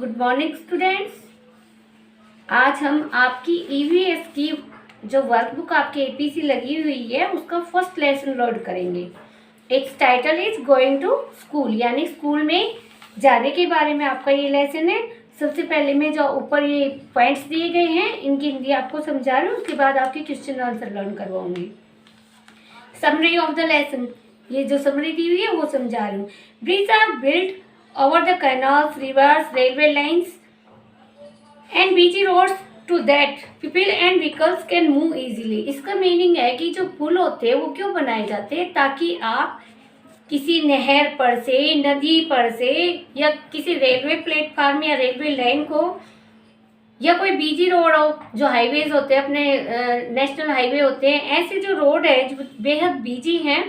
Good morning students. आज हम आपकी ईवीएस की जो वर्कबुक आपके एपीसी लगी हुई है उसका फर्स्ट लेसन लोड करेंगे। It's title is going to school, यानी स्कूल में जाने के बारे में आपका ये लेसन है। सबसे पहले मैं जो ऊपर ये पॉइंट्स दिए गए हैं इनकी हिंदी आपको समझा रही हूँ, उसके बाद आपके क्वेश्चन आंसर लर्न करवाऊंगी। समरी ऑफ द लेसन, ये जो समरी दी हुई है वो समझा रही हूँ। Bridge are built over the canals, rivers, railway lines and busy roads to that people and vehicles can move easily। इसका मीनिंग है कि जो पुल होते हैं वो क्यों बनाए जाते हैं, ताकि आप किसी नहर पर से, नदी पर से, या किसी रेलवे प्लेटफार्म या रेलवे लाइन को, या कोई बिजी रोड हो, जो हाईवेज होते हैं अपने नेशनल हाईवे होते हैं, ऐसे जो रोड है जो बेहद बिजी हैं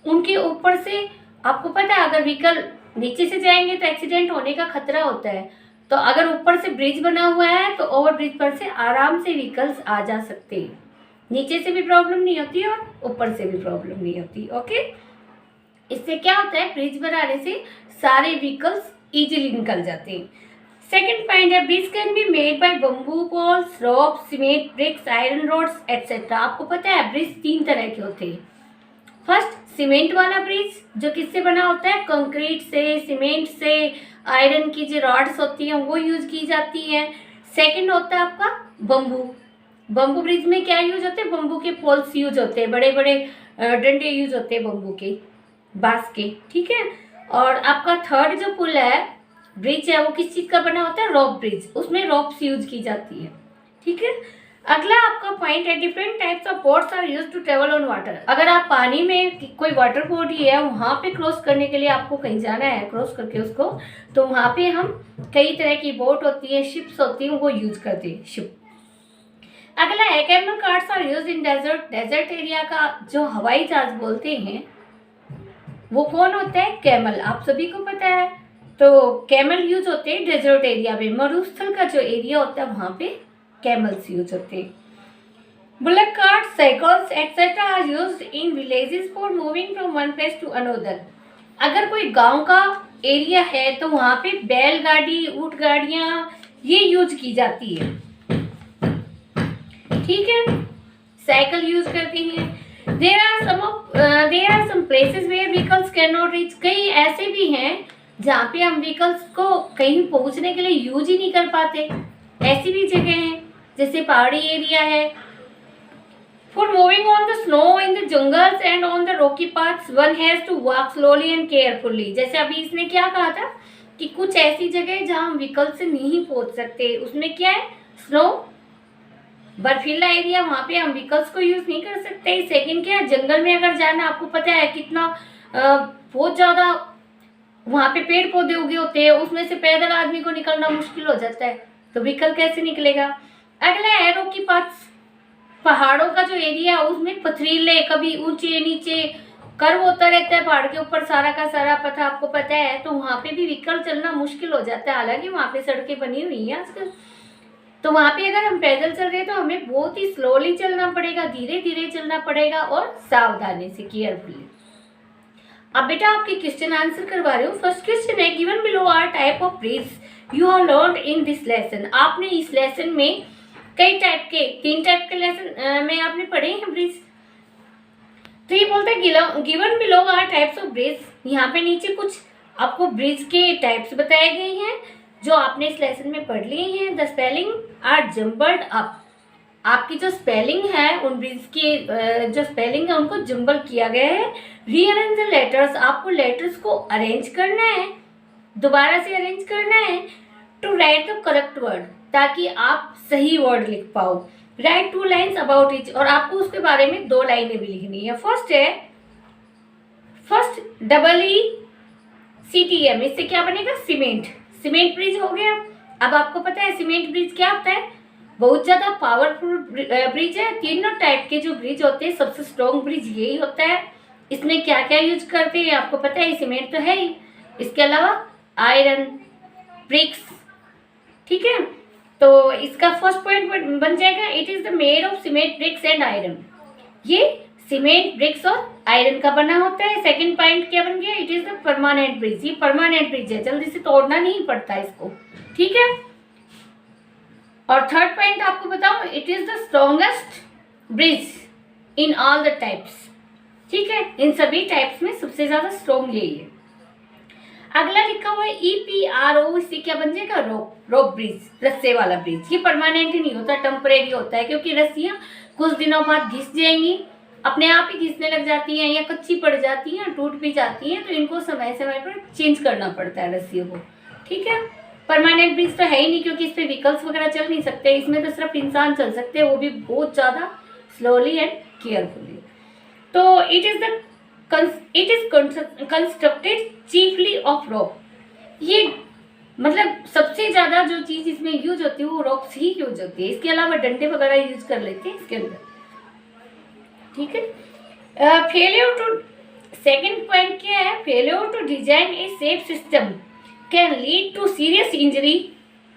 उनके ऊपर से, आपको पता है अगर व्हीकल नीचे से जाएंगे तो एक्सीडेंट होने का खतरा होता है। तो अगर ऊपर से ब्रिज बना हुआ है तो ओवर ब्रिज पर से आराम से व्हीकल्स आ जा सकते हैं, नीचे से भी प्रॉब्लम नहीं होती और ऊपर से भी प्रॉब्लम नहीं होती। ओके, इससे क्या होता है, ब्रिज बनाने से सारे व्हीकल्स इजीली निकल जाते हैं। सेकेंड पॉइंट है, bridge can be made by bamboo poles, rope, cement bricks, iron rods etcetera. आपको पता है ब्रिज 3 तरह के होते हैं। फर्स्ट, सीमेंट वाला ब्रिज जो किससे बना होता है, कंक्रीट से, सीमेंट से, आयरन की जो रॉड्स होती हैं वो यूज की जाती है। सेकंड होता है आपका बम्बू। बम्बू ब्रिज में क्या यूज होते हैं, बम्बू के पोल्स यूज होते हैं, बड़े बड़े डंडे यूज होते हैं बम्बू के, बांस के, ठीक है। और आपका थर्ड जो पुल है, ब्रिज है, वो किस चीज का बना होता है, रॉप ब्रिज, उसमें रॉप्स यूज की जाती है, ठीक है। अगला आपका पॉइंट है, different types of boats are used to travel on water. अगर आप पानी में कोई वाटर बॉडी है वहाँ पे क्रॉस करने के लिए आपको कहीं जाना है, क्रॉस करके उसको, तो वहाँ पे हम कई तरह की बोट होती है, शिप्स होती हैं, वो यूज करते हैं, शिप। अगला है, camel carts are used in desert. Desert area का जो हवाई जहाज बोलते हैं वो कौन होता है, कैमल, आप सभी को पता है। तो कैमल यूज होते हैं डेजर्ट एरिया में, मरुस्थल का जो एरिया होता है वहाँ पे कैमल्स यूज होते हैं। Bullock cart, cycles etcetera are used in villages for moving from one place to another. अगर कोई गांव का एरिया है तो वहाँ पे बैलगाड़ी, ऊंट गाड़ियाँ ये यूज की जाती है, ठीक है, साइकिल यूज करती हैं। There are some places where vehicles can not reach. कई ऐसे भी हैं जहाँ पे हम व्हीकल्स को कहीं पहुँचने के लिए यूज ही नहीं कर पाते, ऐसी भी जगह हैं, जैसे पहाड़ी एरिया है। For moving on the snow in the jungles and on the rocky paths one has to walk slowly and carefully. जैसे अभी इसने क्या कहा था कि कुछ ऐसी जगह है जहाँ हम व्हीकल से नहीं पहुंच सकते, उसमें क्या है, स्नो, बर्फीला एरिया, वहाँ पे हम व्हीकल्स को यूज नहीं कर सकते। सेकंड क्या है, जंगल में अगर जाना, आपको पता है कितना बहुत ज्यादा वहाँ पे पेड़ पौधे उगे होते हैं, उसमें से पैदल आदमी को निकलना मुश्किल हो जाता है, तो व्हीकल कैसे निकलेगा। अगला है रॉकी पाथ्स, पहाड़ों का जो एरिया है उसमें पथरीले, कभी ऊंचे नीचे कर्व होता रहता है पहाड़ के ऊपर सारा का सारा पता, आपको पता है, तो वहाँ पे भी व्हीकल चलना मुश्किल हो जाता है। हालांकि वहाँ पे सड़कें बनी हुई हैं आजकल, तो वहाँ पे अगर हम पैदल चल रहे हैं तो हमें बहुत ही स्लोली चलना पड़ेगा, धीरे धीरे चलना पड़ेगा और सावधानी से, केयरफुली। अब बेटा आपके क्वेश्चन आंसर करवा रही हूँ। फर्स्ट क्वेश्चन है, given below are type of bridge you have learned in this lesson. आपने इस लेसन में कई टाइप के, 3 टाइप के लेसन में आपने पढ़े हैं ब्रिज। तो ये बोलता है given below are types of bridge, यहाँ पे नीचे कुछ आपको ब्रिज के टाइप्स बताए गए हैं जो आपने इस लेसन में पढ़ लिए हैं। The spelling are jumbled up. आपकी जो स्पेलिंग है, उन ब्रिज के जो स्पेलिंग है उनको जम्बल किया गया है। रीअरेंज द लेटर्स, आपको लेटर्स को अरेंज करना है, दोबारा से अरेंज करना है। To write the correct word, ताकि आप सही वर्ड लिख पाओ। राइट 2 लाइन्स अबाउट इच, और आपको उसके बारे में 2 लाइनें भी लिखनी है। फर्स्ट है, फर्स्ट EECTM, इससे क्या बनेगा, सीमेंट, सीमेंट ब्रिज हो गया। अब आपको पता है सीमेंट ब्रिज क्या होता है, बहुत ज्यादा पावरफुल ब्रिज है। तीनों टाइप के जो ब्रिज होते हैं सबसे स्ट्रॉन्ग ब्रिज यही होता है। इसमें क्या क्या यूज करते हैं आपको पता है, सीमेंट तो है ही, इसके अलावा आयरन, ब्रिक्स, ठीक है। तो इसका फर्स्ट पॉइंट बन जाएगा, it is the made of cement, bricks and iron. ये सीमेंट, ब्रिक्स और आयरन का बना होता है। सेकंड पॉइंट क्या बन गया, it is the permanent bridge. ये परमानेंट ब्रिज है, जल्दी से तोड़ना नहीं पड़ता इसको, ठीक है। और थर्ड पॉइंट आपको बताऊं, it is the strongest bridge in all the types, ठीक है। इन सभी टाइप्स में सबसे ज्यादा स्ट्रॉन्ग यही है। अगला लिखा हुआ है EPRO, इससे क्या बन जाएगा, रोप ब्रिज, रस्से वाला ब्रिज। ये परमानेंट ही नहीं होता, टेम्परेरी होता है, क्योंकि रस्सियां कुछ दिनों बाद घिस जाएंगी, अपने आप ही घिसने लग जाती हैं या कच्ची पड़ जाती हैं, टूट भी जाती हैं, तो इनको समय समय पर चेंज करना पड़ता है रस्सियों को, ठीक है। परमानेंट ब्रिज तो है ही नहीं, क्योंकि इस पे व्हीकल्स वगैरह चल नहीं सकते, इसमें तो सिर्फ इंसान चल सकते हैं, वो भी बहुत ज़्यादा स्लोली एंड केयरफुली। तो it is constructed chiefly of rock. ये मतलब सबसे ज़्यादा जो चीज़ इसमें यूज होती है वो रॉक्स ही यूज होती है, इसके अलावा डंडे वगैरह यूज कर लेते हैं इसके अंदर, ठीक है। फेलियर टू, सेकंड पॉइंट क्या है, failure to design a safe system can lead to serious injury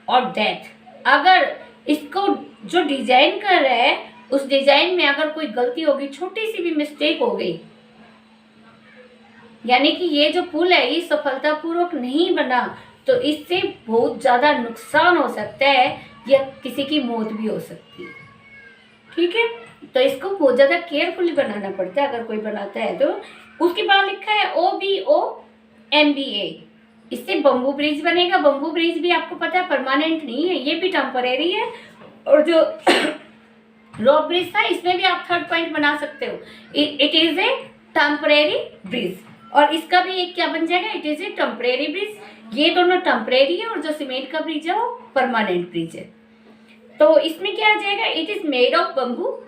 और डेथ। अगर इसको जो डिजाइन कर रहा है उस डिजाइन में अगर कोई गलती होगी, छोटी सी भी मिस्टेक हो गई, यानी कि ये जो पुल है ये सफलतापूर्वक नहीं बना, तो इससे बहुत ज्यादा नुकसान हो सकता है या किसी की मौत भी हो सकती है, ठीक है। तो इसको बहुत ज्यादा केयरफुली बनाना पड़ता है अगर कोई बनाता है तो। उसके बाद लिखा है OBOMBA, इससे बम्बू ब्रिज बनेगा। बम्बू ब्रिज भी आपको पता है परमानेंट नहीं है, ये भी टेम्परेरी है। और जो रॉक ब्रिज था इसमें भी आप थर्ड पॉइंट बना सकते हो, it is a temporary bridge. और इसका भी एक क्या बन जाएगा, it is a temporary bridge. ये दोनों टेम्परेरी है और जो सीमेंट का ब्रिज है वो परमानेंट ब्रिज है। तो इसमें क्या आ जाएगा, it is made of bamboo,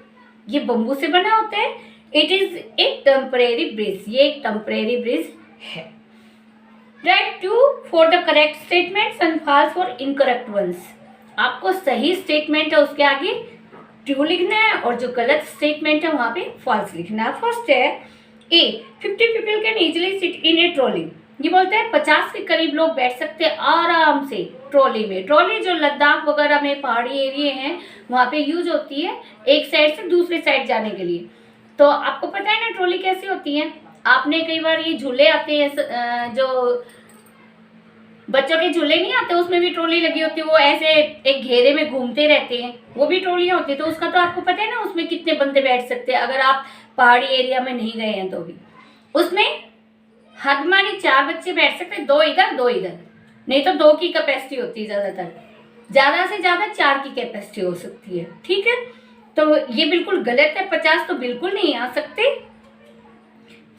ये बम्बू से बना होता है। It is a temporary bridge, ये एक टेम्परेरी ब्रिज है। Write true for the correct statements and false for incorrect ones. आपको सही स्टेटमेंट है उसके आगे ट्रू लिखना है और जो गलत स्टेटमेंट है वहां पे फॉल्स लिखना है। फर्स्ट है ए, 50 people can easily sit in A trolley. ये बोलते हैं 50 के करीब लोग बैठ सकते हैं आराम से ट्रॉली में। ट्रॉली जो लद्दाख वगैरह में पहाड़ी एरिया हैं वहाँ पे यूज होती है एक साइड से दूसरी साइड जाने के लिए। तो आपको पता है ना ट्रॉली कैसी होती है, आपने कई बार ये झूले आते हैं जो बच्चों के झूले नहीं आते, उसमें भी ट्रॉली लगी होती है, वो ऐसे एक घेरे में घूमते रहते हैं, वो भी ट्रॉलियाँ होती है। तो उसका तो आपको पता है ना उसमें कितने बंदे बैठ सकते हैं, अगर आप पहाड़ी एरिया में नहीं गए हैं तो भी। उसमें हद मानी 4 बच्चे बैठ सकते हैं, 2 इधर 2 इधर, नहीं तो 2 की कैपेसिटी होती है ज़्यादातर, ज़्यादा से ज़्यादा 4 की कैपेसिटी हो सकती है, ठीक है। तो ये बिल्कुल गलत है, 50 तो बिल्कुल नहीं आ सकते,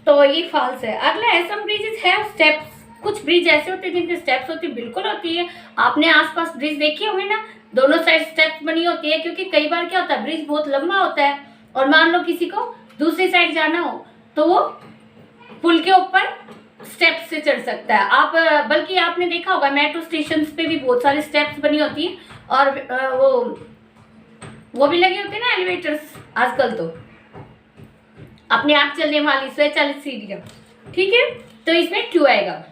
तो ये फॉल्स है। अगला है सम ब्रिजेस हैव स्टेप्स। कुछ ब्रिज ऐसे होते हैं जिनके स्टेप्स होती है, बिल्कुल होती है। आपने आसपास ब्रिज देखे होंगे ना, दोनों साइड स्टेप्स बनी होती है, क्योंकि कई बार क्या होता है ब्रिज बहुत लंबा होता है और मान लो किसी को दूसरी साइड जाना हो तो वो पुल के ऊपर स्टेप्स से चढ़ सकता है। आप बल्कि आपने देखा होगा मेट्रो स्टेशन पे भी बहुत सारी स्टेप्स बनी होती है और वो भी लगे होते हैं ना एलिवेटर्स आजकल, तो अपने आप चलने वाली स्वचालित सीढ़ियां, ठीक है। तो इसमें ट्रू आएगा।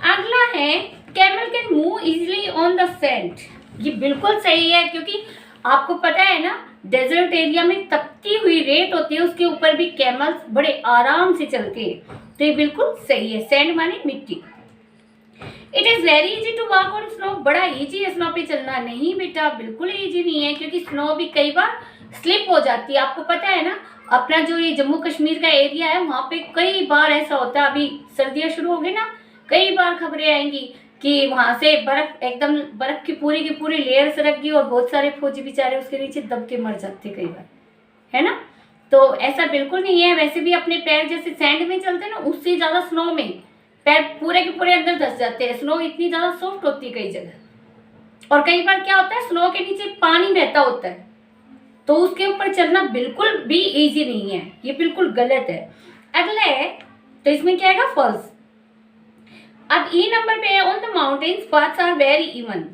अगला है camel can move easily on the sand. ये बिल्कुल सही है, क्योंकि आपको पता है ना डेजर्ट एरिया में तपती हुई रेत होती है, उसके ऊपर भी कैमल्स बड़े आराम से चलते हैं, तो ये बिल्कुल सही है। सैंड माने मिट्टी। It is very easy to walk on snow. बड़ा इजी है स्नो पे चलना। नहीं बेटा, बिल्कुल इजी नहीं है, क्योंकि स्नो भी कई बार स्लिप हो जाती है। आपको पता है ना, अपना जो ये जम्मू कश्मीर का एरिया है वहाँ पे कई बार ऐसा होता है, अभी सर्दियाँ शुरू हो गई ना, कई बार खबरें आएंगी कि वहां से बर्फ एकदम बर्फ की पूरी लेयर सरक गई और बहुत सारे फौजी बेचारे उसके नीचे दब के मर जाते कई बार, है ना। तो ऐसा बिल्कुल नहीं है। वैसे भी अपने पैर जैसे सैंड में चलते हैं ना, उससे ज्यादा स्नो में पैर पूरे के पूरे अंदर धस जाते हैं। स्नो इतनी ज्यादा सॉफ्ट होती है कई जगह, और कई बार क्या होता है स्नो के नीचे पानी बहता होता है, तो उसके ऊपर चलना बिल्कुल भी इजी नहीं है, ये बिल्कुल गलत है। अगला है, तो इसमें क्या आएगा, फॉल्स। अब ई नंबर पे है on the mountains paths are very even.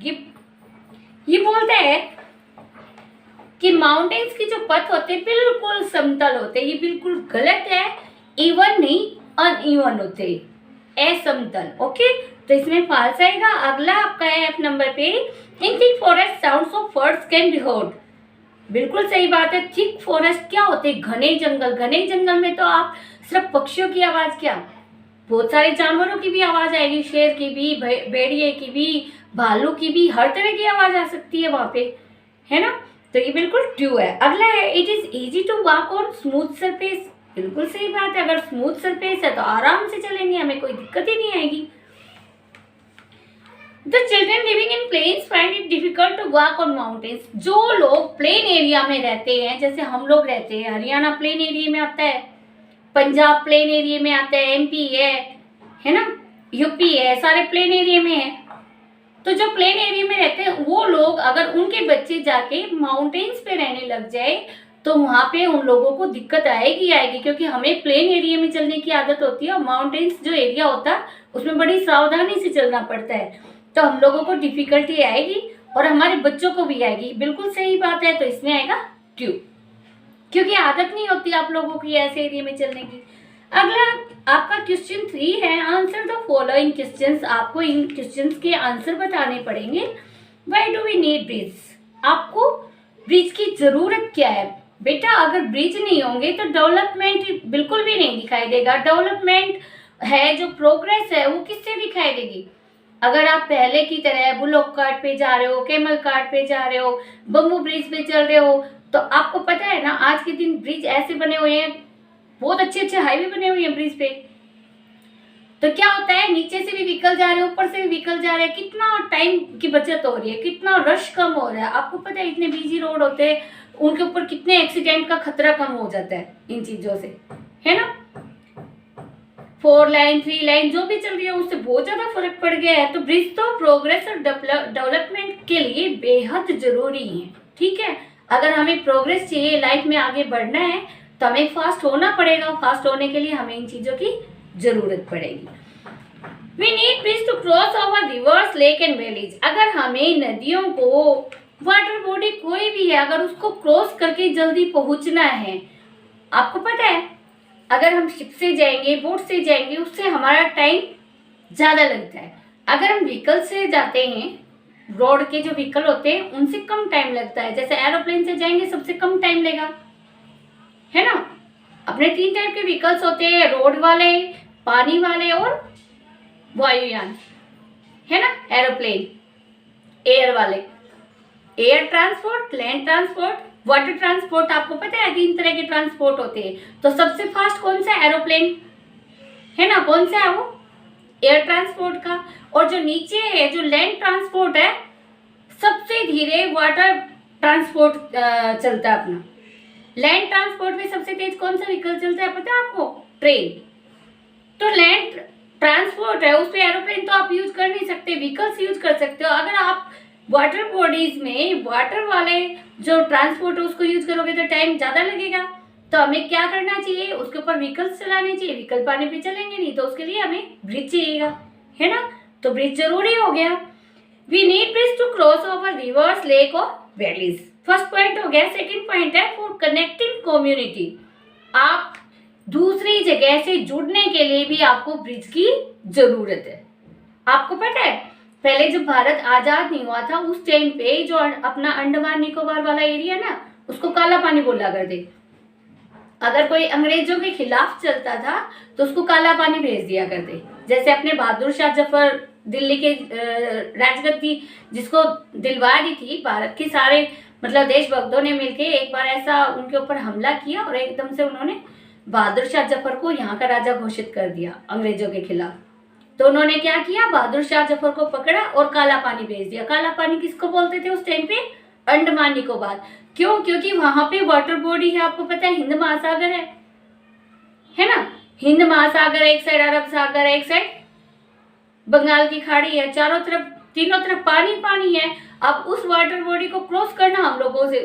ये बोलता है कि माउंटेन्स की जो पथ होते हैं बिल्कुल समतल होते हैं। ये बिल्कुल गलत है, इवन नहीं अनइवन होते, असमतल। ओके, तो इसमें फॉल्स आएगा। अगला आपका है एफ नंबर पे, इन thick forest sounds of birds can be heard. बिल्कुल सही बात है। थिक फॉरेस्ट क्या होते हैं? घने जंगल। घने जंगल में तो आप सिर्फ पक्षियों की आवाज क्या, बहुत सारे जानवरों की भी आवाज आएगी, शेर की भी, भेड़िए की भी, भालू की भी, हर तरह की आवाज आ सकती है वहां पे, है ना। तो ये बिल्कुल ट्रू है। अगला है it is easy to walk on smooth surface. बिल्कुल सही बात है, अगर स्मूथ सरफेस है तो आराम से चलेंगे, हमें कोई दिक्कत ही नहीं आएगी। The children living in plains find it difficult to walk on mountains. जो लोग प्लेन एरिया में रहते हैं, जैसे हम लोग रहते हैं, हरियाणा प्लेन एरिया में आता है, पंजाब प्लेन एरिया में आता है, एमपी है ना, यूपी है, सारे प्लेन एरिया में है। तो जो प्लेन एरिया में रहते हैं वो लोग, अगर उनके बच्चे जाके माउंटेन्स पे रहने लग जाए तो वहां पे उन लोगों को दिक्कत आएगी, क्योंकि हमें प्लेन एरिया में चलने की आदत होती है और माउंटेन्स जो एरिया होता है उसमें बड़ी सावधानी से चलना पड़ता है, तो हम लोगों को डिफिकल्टी आएगी और हमारे बच्चों को भी आएगी। बिल्कुल सही बात है, तो इसमें आएगा ट्रू, क्योंकि आदत नहीं होती आप लोगों की ऐसे एरिया में चलने की। अगला आपका क्वेश्चन 3 है, आंसर द फॉलोइंग क्वेश्चंस। आपको इन क्वेश्चंस के आंसर बताने पड़ेंगे। Why do we need bridge? आपको ब्रिज की जरूरत क्या है? बेटा अगर ब्रिज नहीं होंगे तो डेवलपमेंट बिल्कुल भी नहीं दिखाई देगा। डेवलपमेंट है, जो प्रोग्रेस है, वो किससे दिखाई देगी? अगर आप पहले की तरह बुलोक कार्ट पे जा रहे हो, कैमल कार्ट पे जा रहे हो, बम्बू ब्रिज पे चल रहे हो, तो आपको पता है ना आज के दिन ब्रिज ऐसे बने हुए हैं, बहुत अच्छे अच्छे हाईवे बने हुए हैं ब्रिज पे। तो क्या होता है, नीचे से भी व्हीकल जा रहे हैं, ऊपर से भी व्हीकल जा रहे हैं, कितना टाइम की बचत हो रही है, कितना रश कम हो रहा है। आपको पता है इतने बिजी रोड होते हैं, उनके ऊपर कितने एक्सीडेंट का खतरा कम हो जाता है इन चीजों से, है ना। 4 लाइन 3 लाइन जो भी चल रही है उससे बहुत ज्यादा फर्क पड़ गया है। तो ब्रिज तो प्रोग्रेस और डेवलपमेंट के लिए बेहद जरूरी है, ठीक है। अगर हमें प्रोग्रेस चाहिए, लाइफ में आगे बढ़ना है, तो हमें फास्ट होना पड़ेगा। फास्ट होने के लिए हमें इन चीजों की जरूरत पड़ेगी। We need bridge to cross over rivers, lake and valleys. अगर हमें नदियों को, वाटर बॉडी कोई भी है, अगर उसको क्रॉस करके जल्दी पहुंचना है, आपको पता है अगर हम शिप से जाएंगे, बोट से जाएंगे, उससे हमारा टाइम ज्यादा लगता है। अगर हम व्हीकल से जाते हैं, रोड के जो व्हीकल होते हैं उनसे कम टाइम लगता है। जैसे एरोप्लेन से जाएंगे सबसे कम टाइम लेगा, है ना। अपने 3 टाइप के व्हीकल्स होते हैं, रोड वाले, पानी वाले और वायुयान, है ना। एरोप्लेन, एयर वाले, air transport, land transport, water transport. आपको पता है 3 तरह के ट्रांसपोर्ट होते हैं। तो सबसे फास्ट कौन सा? एरोप्लेन, है ना। कौन सा है वो? एयर ट्रांसपोर्ट का। और जो नीचे है, जो लैंड ट्रांसपोर्ट है, सबसे धीरे वाटर ट्रांसपोर्ट चलता है अपना। लैंड ट्रांसपोर्ट में सबसे तेज कौन सा व्हीकल चलता है पता है आपको? ट्रेन। तो लैंड ट्रांसपोर्ट है, उस पर एरोप्लेन तो आप यूज कर नहीं सकते, व्हीकल्स यूज कर सकते हो। अगर आप वाटर बॉडीज में वाटर वाले जो ट्रांसपोर्ट है उसको यूज करोगे तो टाइम ज्यादा लगेगा। तो हमें क्या करना चाहिए? उसके ऊपर व्हीकल्स चलाने चाहिए। व्हीकल पानी पे चलेंगे नहीं, तो उसके लिए हमें ब्रिज चाहिएगा, है ना। तो ब्रिज जरूरी हो गया। We need bridge to cross over rivers, lake और वैलीज। फर्स्ट पॉइंट हो गया। सेकंड पॉइंट है फॉर कनेक्टिंग कम्युनिटी। आप दूसरी जगह से जुड़ने के लिए भी आपको ब्रिज की जरूरत है। आपको पता है पहले जब भारत आजाद नहीं हुआ था उस टाइम पे जो अपना अंडमान निकोबार वाला एरिया ना, उसको काला पानी बोला करते। अगर कोई अंग्रेजों के खिलाफ चलता था तो उसको काला पानी भेज दिया करते। जैसे अपने बहादुर शाह जफर दिल्ली के राजगद्दी जिसको दिलवा दी थी, भारत के सारे मतलब देशभक्तों ने मिलके एक बार ऐसा उनके ऊपर हमला किया और एकदम से उन्होंने बहादुर शाह जफर को यहाँ का राजा घोषित कर दिया अंग्रेजों के खिलाफ। तो उन्होंने क्या किया, बहादुर शाह जफर को पकड़ा और काला पानी भेज दिया। काला पानी किसको बोलते थे उस टाइम पे? अंडमान निकोबार। क्यों? क्योंकि वहां पे वाटर बॉडी है, आपको पता है हिंद महासागर है ना। हिंद महासागर एक साइड, अरब सागर एक साइड, बंगाल की खाड़ी है, चारों तरफ, तीनों तरफ पानी पानी है। अब उस वाटर बॉडी को क्रॉस करना हम लोगों से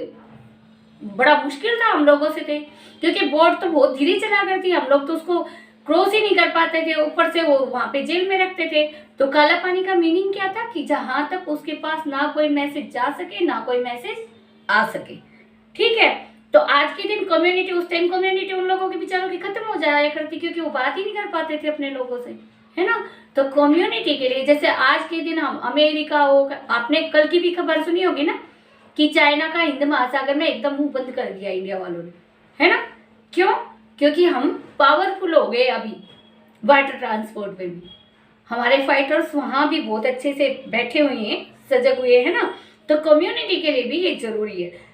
बड़ा मुश्किल था, हम लोगों से थे, क्योंकि बोट तो बहुत धीरे चला करती, हम लोग तो उसको क्रॉस ही नहीं कर पाते थे। ऊपर से वो वहां पे जेल में रखते थे। तो काला पानी का मीनिंग क्या था कि जहां तक उसके पास ना कोई मैसेज जा सके ना कोई मैसेज आ सके, ठीक है। तो आज के दिन कम्युनिटी, उस टाइम कम्युनिटी उन लोगों के बेचारों की खत्म हो जाया करती, क्योंकि वो बात ही नहीं कर पाते थे अपने लोगों से, है ना। तो कम्युनिटी के लिए, जैसे आज के दिन हम अमेरिका हो, आपने कल की भी खबर सुनी होगी ना कि चाइना का हिंद महासागर में एकदम मुंह बंद कर दिया इंडिया वालों ने, है ना। क्यों? क्योंकि हम पावरफुल हो गए अभी वाटर ट्रांसपोर्ट में भी। हमारे फाइटर्स वहाँ भी बहुत अच्छे से बैठे हुए हैं, सजग हुए हैं ना। तो कम्युनिटी के लिए भी ये जरूरी है।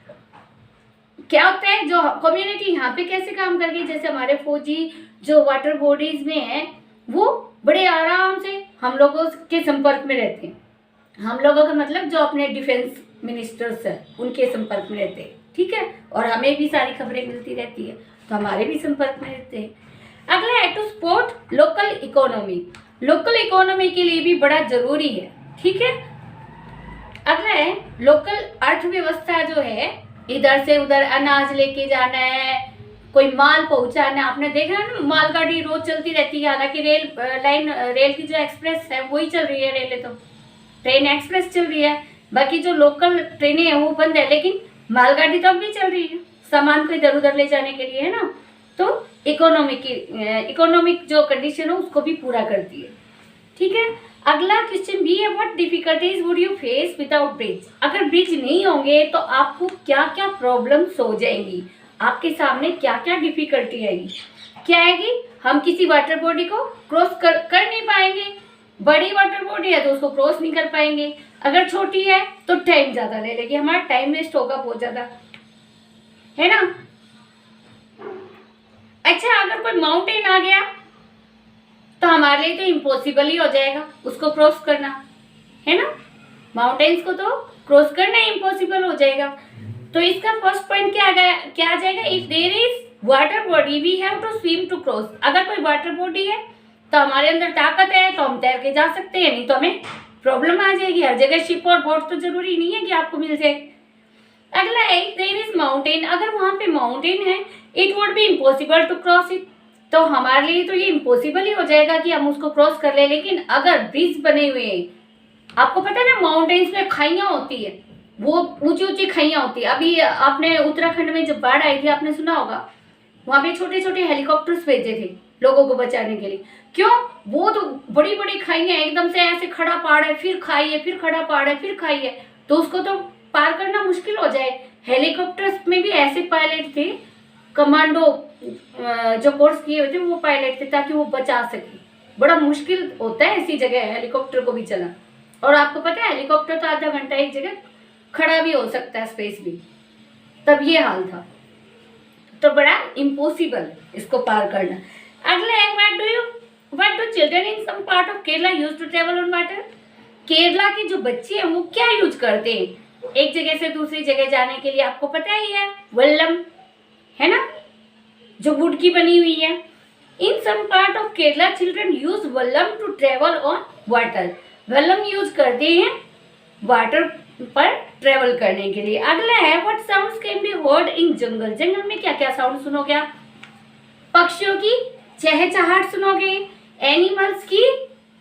क्या होता है, जो कम्युनिटी यहाँ पे कैसे काम कर रही है, जैसे हमारे फौजी जो वाटर बॉडीज में है वो बड़े आराम से हम लोगों के संपर्क में रहते हैं। हम लोगों का मतलब जो अपने डिफेंस मिनिस्टर्स है उनके संपर्क में रहते हैं, ठीक है। और हमें भी सारी खबरें मिलती रहती है, तो हमारे भी संपर्क में रहते हैं। अगला है to support local economy. Local economy के लिए भी बड़ा जरूरी है, ठीक है। अगला है लोकल अर्थव्यवस्था जो है, इधर से उधर अनाज लेके जाना है, कोई माल पहुंचाना है। आपने देखा है ना, मालगाड़ी रोज चलती रहती है, हालांकि रेल की जो एक्सप्रेस है वही चल रही है, रेलें तो ट्रेन एक्सप्रेस चल रही है, बाकी जो लोकल ट्रेनें हैं वो बंद है, लेकिन मालगाड़ी तो अब भी चल रही है सामान को इधर उधर ले जाने के लिए, है ना। तो इकोनॉमिक जो कंडीशन है उसको भी पूरा करती है, ठीक है। अगला क्वेश्चन भी है, what difficulties would you face without bridge. अगर ब्रिज नहीं होंगे तो आपको क्या क्या प्रॉब्लम्स हो जाएंगी, आपके सामने क्या क्या डिफिकल्टी आएगी। क्या आएगी? हम किसी वाटर बॉडी को क्रॉस कर नहीं पाएंगे। बड़ी वाटर बॉडी है तो उसको क्रॉस नहीं कर पाएंगे, अगर छोटी है तो टाइम ज़्यादा ले लेगी, हमारा टाइम वेस्ट होगा बहुत ज़्यादा, है ना। अच्छा, अगर कोई माउंटेन आ गया तो हमारे लिए तो इम्पॉसिबल ही हो जाएगा उसको क्रॉस करना, है ना। माउंटेन्स को तो क्रॉस करना इम्पॉसिबल हो जाएगा। तो इसका फर्स्ट पॉइंट क्या आ जाएगा, if there is water body we have to swim to cross. अगर कोई वाटर बॉडी है तो हमारे अंदर ताकत है तो हम तैर के जा सकते हैं, नहीं तो हमें प्रॉब्लम आ जाएगी। हर जगह शिप और बोट तो जरूरी नहीं है कि आपको मिल जाए। अगला है, देयर इज माउंटेन। अगर वहां पे माउंटेन है, it would be impossible to cross it. तो हमारे लिए तो ये इम्पॉसिबल ही हो जाएगा कि हम उसको क्रॉस कर ले। लेकिन अगर ब्रिज बने हुए हैं, आपको पता है ना माउंटेन्स में खाइयां होती है, वो ऊंची ऊंची खाइयां होती है। अभी आपने उत्तराखंड में जब बाढ़ आई थी आपने सुना होगा, वहां पे छोटे छोटे हेलीकॉप्टर्स भेजे थे लोगों को बचाने के लिए। क्यों? वो तो बड़ी बड़ी खाइयां, एकदम से ऐसे खड़ा पहाड़ है, फिर खाई है, फिर खड़ा पहाड़ है, फिर खाई है, तो उसको तो पार करना मुश्किल हो जाए। हेलीकॉप्टर्स में भी ऐसे पायलट थे, कमांडो जो कोर्स किए हुए थे वो पायलट थे, ताकि वो बचा सके। बड़ा मुश्किल होता है ऐसी जगह हेलीकॉप्टर को भी चलाना। और आपको पता है हेलीकॉप्टर तो आधा घंटा एक जगह खड़ा भी हो सकता है, स्पेस भी। तब ये हाल था, तो बड़ा इम्पॉसिबल इसको पार करना। अगला है, what do children in some part of Kerala use to travel on water. Kerala के जो बच्चे हैं वो क्या यूज करते हैं एक जगह से दूसरी जगह जाने के लिए? आपको पता ही है, वल्लम, है ना, जो वुड की बनी हुई है। In some part of Kerala children use vallam to travel on water. Vallam use करते हैं वाटर पर ट्रेवल करने के लिए। अगला है, what sounds can be heard in jungle. जंगल में क्या क्या साउंड सुनोगे आप? पक्षियों की चहचहाट सुनोगे, एनिमल्स की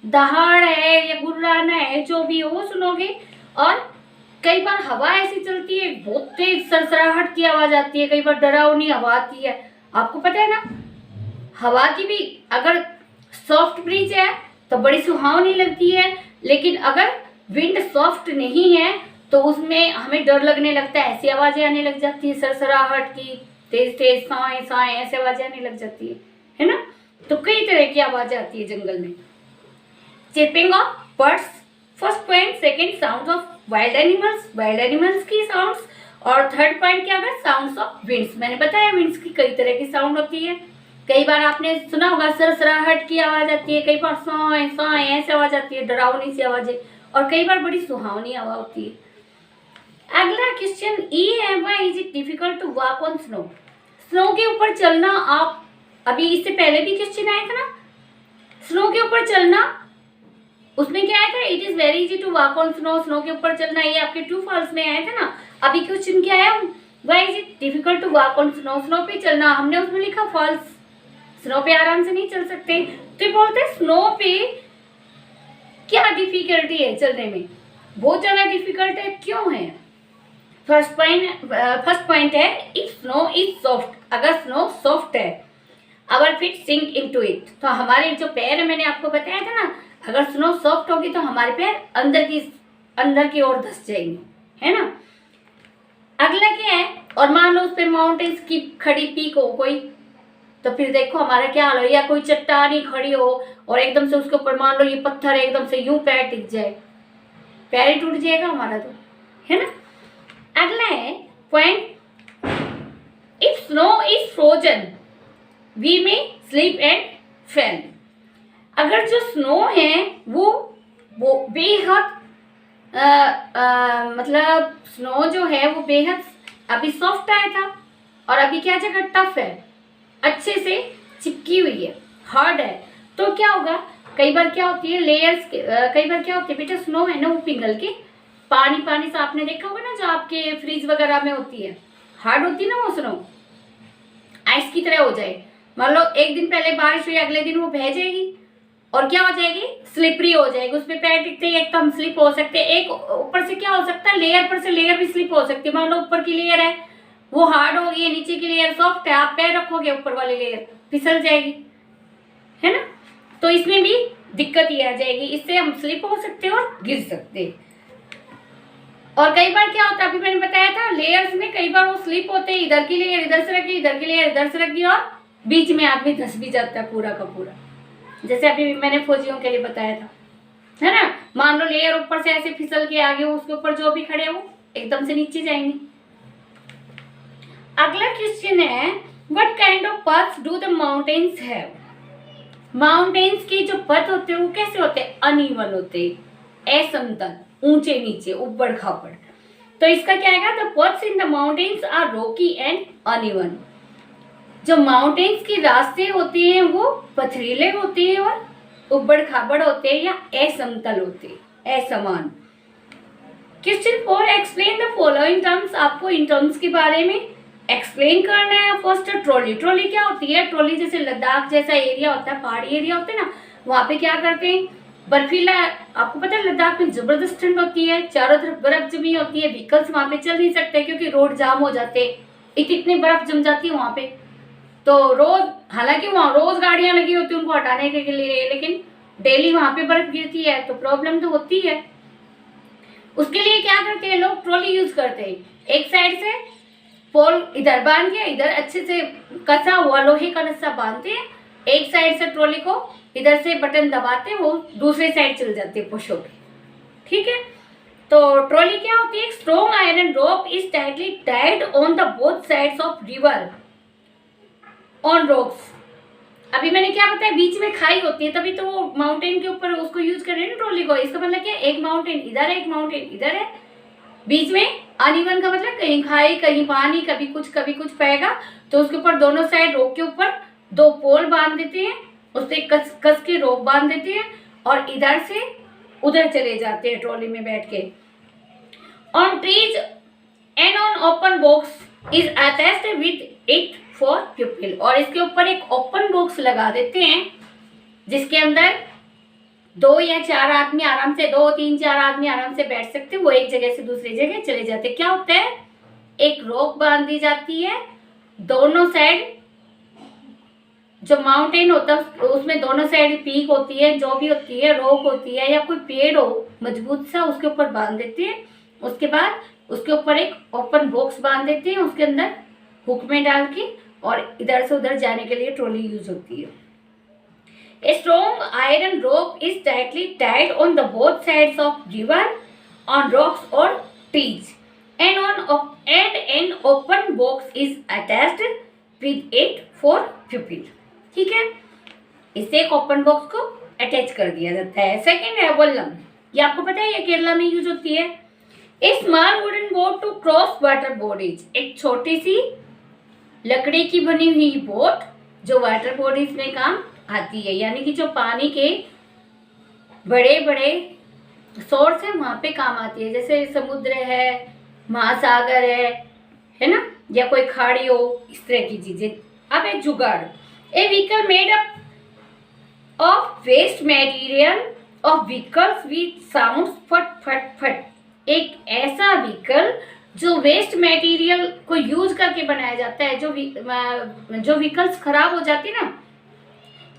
दहाड़ है या गुर्राना है, जो भी हो वो सुनोगे। और कई बार हवा ऐसी चलती है, बहुत तेज सरसराहट की आवाज आती है, कई बार डरावनी हवा आती है। आपको पता है ना, हवा की भी अगर सॉफ्ट ब्रीज है तो बड़ी सुहावनी लगती है, लेकिन अगर विंड सॉफ्ट नहीं है तो उसमें हमें डर लगने लगता है, ऐसी आवाजें आने लग जाती है, सरसराहट की, तेज तेज साए साए ऐसे आवाजें आने लग जाती है ना। तो कई तरह की आवाजें आती है जंगल में। Chirping of birds first point, second sounds of wild animals की साउंड्स, और थर्ड पॉइंट क्या होगा, साउंड्स ऑफ विंड्स। मैंने बताया विंड्स की कई तरह की साउंड होती है। कई बार आपने सुना होगा सरसराहट की आवाज आती है, कई बार साए साए ऐसे आवाज आती है, डरावनी सी आवाजें, और कई बार बड़ी सुहावनी आवाज होती है। अगला क्वेश्चन ई है, why is it difficult to walk on snow. Snow के ऊपर चलना, आप अभी इससे पहले भी क्वेश्चन आया था ना, स्नो के ऊपर चलना, उसमें क्या आया था, it is very easy to walk on snow. Snow के ऊपर चलना, ये आपके ट्रू फॉल्स में आया था ना। अभी क्वेश्चन क्या आया, why is it difficult to walk on snow. Snow पे चलना, हमने उसमें लिखा फॉल्स, स्नो पे आराम से नहीं चल सकते। तो बोलते हैं स्नो पे क्या डिफिकल्टी है चलने में, बहुत ज्यादा डिफिकल्ट है, क्यों है? फर्स्ट पॉइंट है, इफ स्नो इज सॉफ्ट। अगर स्नो सॉफ्ट है, our feet sink into it. तो हमारे जो पैर है, मैंने आपको बताया था ना, अगर स्नो सॉफ्ट होगी तो हमारे पैर अंदर की ओर धंस जाएंगे, है ना। अगला क्या है, और मान लो उस पे माउंटेन्स की खड़ी पीक हो कोई, तो फिर देखो हमारा क्या हाल हो, या कोई चट्टान ही खड़ी हो और एकदम से उसके ऊपर मान लो ये पत्थर एकदम से यूं पैर टिक जाए, पैर ही टूट जाएगा हमारा तो, है ना। अगला है point, if snow is frozen we may slip and fan. अगर जो स्नो है वो बेहद मतलब स्नो जो है वो बेहद अभी सॉफ्ट आया था और अभी क्या जगह टफ है, अच्छे से चिपकी हुई है, हार्ड है, तो क्या होगा, कई बार क्या होती है लेयर्स, कई बार क्या होती है बेटा, स्नो है ना वो पिघल के पानी पानी सा, आपने देखा होगा ना जो आपके फ्रीज वगैरह में होती है, हार्ड होती है ना वो स्नो, आइस की तरह हो जाए। मान लो एक दिन पहले बारिश हुई, अगले दिन वो बह जाएगी और क्या हो जाएगी, स्लिपरी हो जाएगी, उस पर पैर टिकते ही एक तो हम स्लिप हो सकते हैं, एक ऊपर से क्या हो सकता है, लेयर पर से लेयर भी स्लिप हो सकती है। मान लो ऊपर की लेयर है वो हार्ड हो गई है, नीचे की लेयर सॉफ्ट है, आप पैर रखोगे ऊपर वाली लेयर फिसल जाएगी, है ना। तो इसमें भी दिक्कत ये आ जाएगी, इससे हम स्लिप हो सकते हैं और गिर सकते हैं। और कई बार क्या होता है, अभी मैंने बताया था लेयर्स में कई बार वो स्लिप होते हैं, इधर की लेयर इधर से रखी, इधर की लेयर इधर से रखी और बीच में आदमी धंस भी जाता है पूरा का पूरा, जैसे अभी मैंने फौजियों के लिए बताया था, है ना। मान लो लेयर ऊपर से ऐसे फिसल के आगे, उसके ऊपर जो भी खड़े हो एकदम से नीचे जाएंगे। अगला क्वेश्चन है, what kind of paths do the mountains have. Mountains के जो पथ होते हैं वो कैसे होते हैं, अनइवन होते हैं, असमतल, ऊंचे नीचे, ऊबड़ खाबड़। तो इसका क्या आएगा, the paths in the mountains are rocky and uneven. जो माउंटेन्स के रास्ते होते हैं वो पथरीले होते हैं और उबड़ खाबड़ होते हैं या असमतल होते हैं, असमान। Question 4, explain the following terms. आपको इन टर्म्स के बारे में एक्सप्लेन करना है। First trolley. ट्रॉली क्या होती है, ट्रॉली जैसे लद्दाख जैसा एरिया होता है, पहाड़ी एरिया होता है ना, वहां पे क्या करते हैं, बर्फीला, आपको पता है लद्दाख में जबरदस्त ठंड होती है, चारों तरफ बर्फ जमी होती है, व्हीकल्स वहां पे चल नहीं सकते क्योंकि रोड जाम हो जाते, इतनी बर्फ जम जाती है वहां पे। तो रोज, हालांकि वहाँ रोज गाड़ियां लगी होती है उनको हटाने के लिए, लेकिन डेली वहां पे बर्फ गिरती है तो प्रॉब्लम तो होती है। उसके लिए क्या करते हैं लोग, ट्रॉली यूज करते हैं। एक साइड से पोल इधर बांध के, इधर अच्छे से कसा हुआ लोहे का रस्सा बांधते हैं, एक साइड से ट्रॉली को इधर से बटन दबाते हैं, वो दूसरे साइड चल जाती है पुश होके, ठीक है। तो ट्रॉली क्या होती है, strong iron rope is tightly tied on the both sides of river on rocks. अभी मैंने क्या बताया, बीच में खाई होती है, तभी तो वो माउंटेन के ऊपर उसको यूज कर रहे हैं ना ट्रॉली को। इसका मतलब क्या, एक माउंटेन इधर है, एक माउंटेन इधर है, बीच में अनइवन का मतलब कहीं खाई कहीं पानी, कभी कुछ पाएगा, तो उसके ऊपर दोनों साइड रोक के ऊपर दो पोल बांध देते हैं, उससे कस के रोप बांध देते हैं और इधर से उधर चले जाते हैं ट्रॉली में बैठ के। On trees and on open box is attached with it for people. और इसके ऊपर एक ओपन बॉक्स लगा देते हैं जिसके अंदर 2 या 4 आदमी आराम से, 2, 3, 4 आदमी आराम से बैठ सकते, वो एक जगह से दूसरी जगह चले जाते। क्या होता है, एक रोप बांध दी जाती है दोनों साइड, जो माउंटेन होता है उसमें दोनों साइड पीक होती है, जो भी होती है, रोप होती है या कोई पेड़ हो मजबूत सा, उसके ऊपर बांध देते हैं। उसके बाद उसके ऊपर एक ओपन बॉक्स बांध देते हैं, उसके अंदर हुक में डाल के, और इधर से उधर जाने के लिए ट्रॉली यूज होती है। A strong iron rope is tightly tied on the both sides of river, on rocks or trees, and an open box is attached with it for pupil. ठीक है, इससे एक ओपन बॉक्स को attach कर दिया जाता है। सेकेंड है वल्लम। ये आपको पता है ये केरला में यूज होती है। A small wooden boat to cross water bodies. एक छोटी सी लकड़ी की बनी हुई बोट जो वाटर बॉडीज में काम आती है, यानी कि जो पानी के बड़े बड़े सोर्स है वहां पे काम आती है, जैसे समुद्र है, महासागर है ना, या कोई खाड़ी हो, इस तरह की चीजें। अब है jugaad. A vehicle made up of waste material of vehicles with sound फट फट फट। एक ऐसा व्हीकल जो वेस्ट मटेरियल को यूज करके बनाया जाता है, जो व्हीकल्स खराब हो जाती है ना,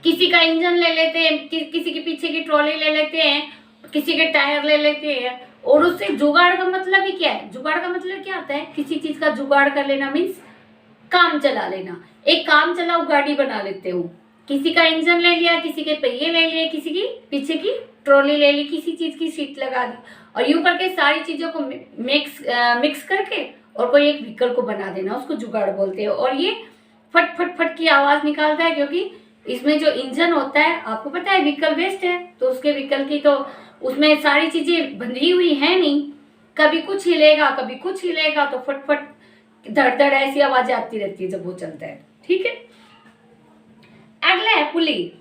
किसी का इंजन ले लेते हैं, किसी के पीछे की ट्रॉली ले लेते हैं, किसी के टायर ले लेते हैं, और उससे जुगाड़ का मतलब ही क्या है? जुगाड़ का मतलब क्या होता है? किसी चीज का जुगाड़ कर लेना मीन्स काम चला लेना। एक काम चलाऊ गाड़ी बना लेते हो, किसी का इंजन ले लिया, किसी के पहिए ले लिए, किसी की पीछे की ट्रॉली ले ली, किसी चीज की सीट लगा दी, और यूं करके सारी चीजों को मिक्स करके और कोई एक व्हीकल को बना देना, उसको जुगाड़ बोलते हैं। और ये फट फट फट की आवाज निकालता है, क्योंकि इसमें जो इंजन होता है, आपको पता है व्हीकल वेस्ट है, तो उसके व्हीकल की तो उसमें सारी चीजें बंधी हुई है नहीं, कभी कुछ हिलेगा कभी कुछ हिलेगा, तो फट फट धड़ धड़ ऐसी आवाज आती रहती है जब वो चलता है। ठीक है, अगला है पुली।